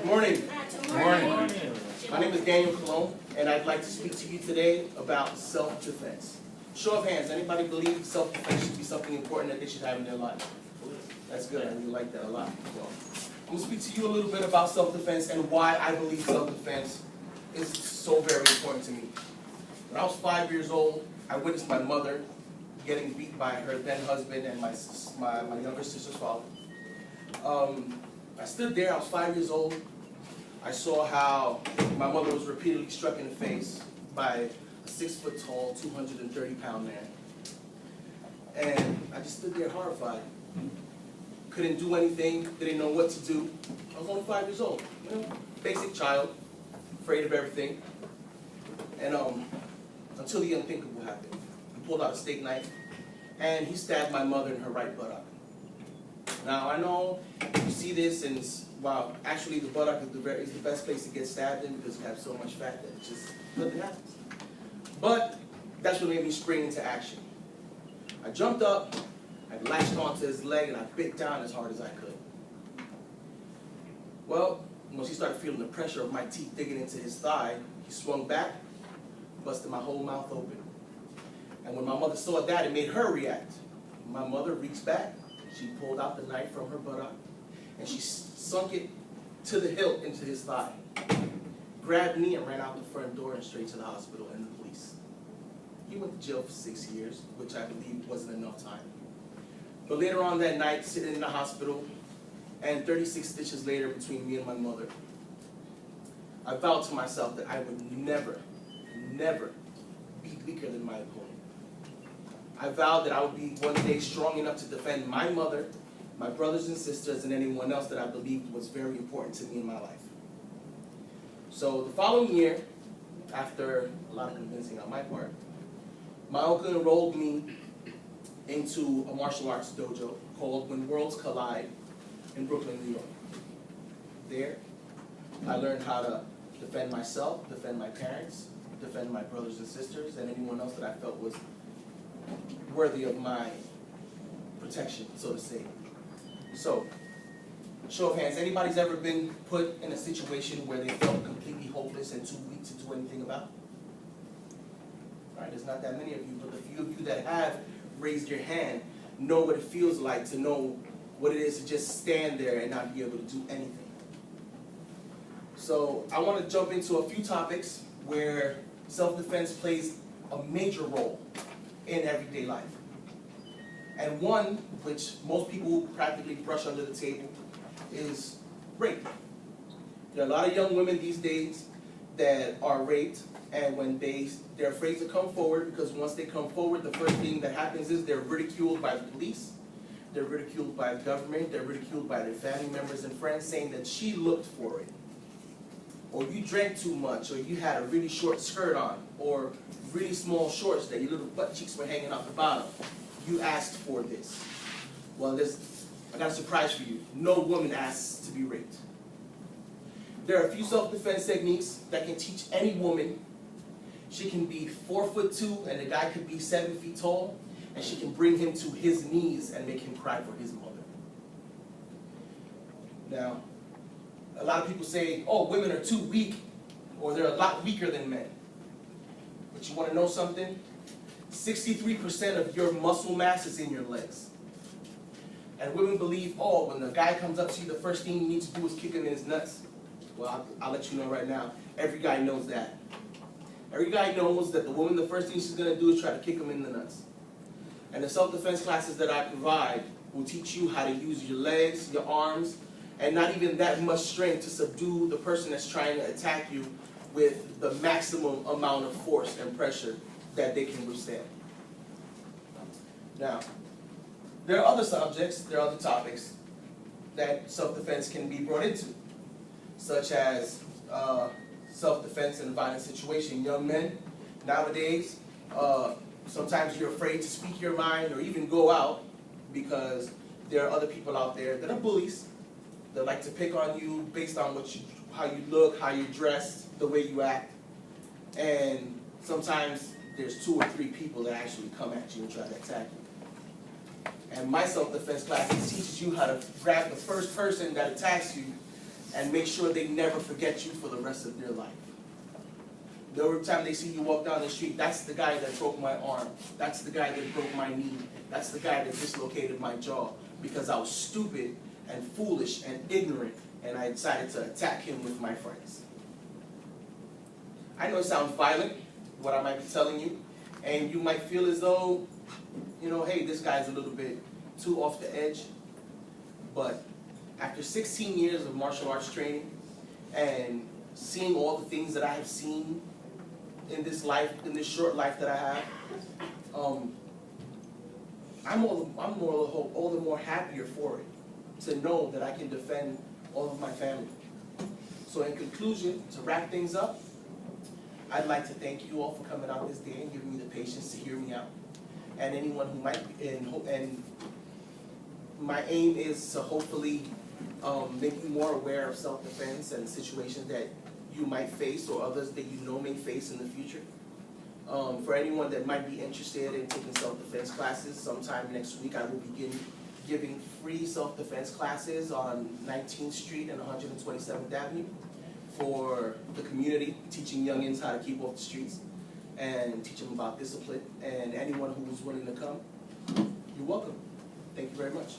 Morning. Morning. My name is Daniel Colon, and I'd like to speak to you today about self-defense. Show of hands, anybody believe self-defense should be something important that they should have in their life? That's good, I really like that a lot. Well, I'm going to speak to you a little bit about self-defense and why I believe self-defense is so very important to me. When I was 5 years old, I witnessed my mother getting beat by her then husband and my younger sister's father. I stood there, I was 5 years old. I saw how my mother was repeatedly struck in the face by a 6 foot tall, 230-pound man. And I just stood there horrified. Couldn't do anything, didn't know what to do. I was only 5 years old, you know, basic child, afraid of everything. And until the unthinkable happened. He pulled out a steak knife and he stabbed my mother in her right buttock. Now I know you see this and wow, actually the buttock is the best place to get stabbed in because you have so much fat that it just nothing happens. But that's what made me spring into action. I jumped up, I latched onto his leg and I bit down as hard as I could. Well, once he started feeling the pressure of my teeth digging into his thigh, he swung back, busted my whole mouth open. And when my mother saw that, it made her react. My mother reached back, she pulled out the knife from her buttock, and she sunk it to the hilt into his thigh, grabbed me and ran out the front door and straight to the hospital and the police. He went to jail for 6 years, which I believe wasn't enough time. But later on that night, sitting in the hospital, and 36 stitches later between me and my mother, I vowed to myself that I would never, never be weaker than my opponent. I vowed that I would be one day strong enough to defend my mother, my brothers and sisters, and anyone else that I believed was very important to me in my life. So the following year, after a lot of convincing on my part, my uncle enrolled me into a martial arts dojo called When Worlds Collide in Brooklyn, New York. There, I learned how to defend myself, defend my parents, defend my brothers and sisters, and anyone else that I felt was worthy of my protection, so to say. So, show of hands, anybody's ever been put in a situation where they felt completely hopeless and too weak to do anything about? All right, there's not that many of you, but the few of you that have raised your hand know what it feels like to know what it is to just stand there and not be able to do anything. So, I want to jump into a few topics where self-defense plays a major role in everyday life. And one, which most people practically brush under the table, is rape. There are a lot of young women these days that are raped, and when they're afraid to come forward, because once they come forward, the first thing that happens is they're ridiculed by the police, they're ridiculed by the government, they're ridiculed by their family members and friends, saying that she looked for it, or you drank too much, or you had a really short skirt on, or really small shorts that your little butt cheeks were hanging out the bottom. You asked for this. Well, I got a surprise for you. No woman asks to be raped. There are a few self-defense techniques that can teach any woman. She can be 4'2" and the guy could be 7 feet tall, and she can bring him to his knees and make him cry for his mother. Now, a lot of people say, oh, women are too weak, or they're a lot weaker than men. But you want to know something? 63% of your muscle mass is in your legs. And women believe, oh, when the guy comes up to you, the first thing you need to do is kick him in his nuts. Well, I'll let you know right now, every guy knows that. Every guy knows that the woman, the first thing she's going to do is try to kick him in the nuts. And the self-defense classes that I provide will teach you how to use your legs, your arms, and not even that much strength to subdue the person that's trying to attack you with the maximum amount of force and pressure that they can withstand. Now, there are other subjects, there are other topics that self-defense can be brought into, such as self-defense in a violent situation. Young men, nowadays, sometimes you're afraid to speak your mind or even go out because there are other people out there that are bullies that like to pick on you based on how you look, how you're dressed, the way you act. And sometimes there's 2 or 3 people that actually come at you and try to attack you. And my self-defense class teaches you how to grab the first person that attacks you and make sure they never forget you for the rest of their life. Every time they see you walk down the street, that's the guy that broke my arm. That's the guy that broke my knee. That's the guy that dislocated my jaw because I was stupid and foolish and ignorant, and I decided to attack him with my friends. I know it sounds violent, what I might be telling you, and you might feel as though, you know, hey, this guy's a little bit too off the edge. But after 16 years of martial arts training and seeing all the things that I have seen in this life, in this short life that I have, I'm all the more happier for it, to know that I can defend all of my family. So in conclusion, to wrap things up, I'd like to thank you all for coming out this day and giving me the patience to hear me out. And anyone who might, and my aim is to hopefully make you more aware of self-defense and situations that you might face or others that you know may face in the future. For anyone that might be interested in taking self-defense classes, sometime next week I will begin giving free self-defense classes on 19th Street and 127th Avenue for the community, teaching youngins how to keep off the streets and teach them about discipline. And anyone who's willing to come, you're welcome. Thank you very much.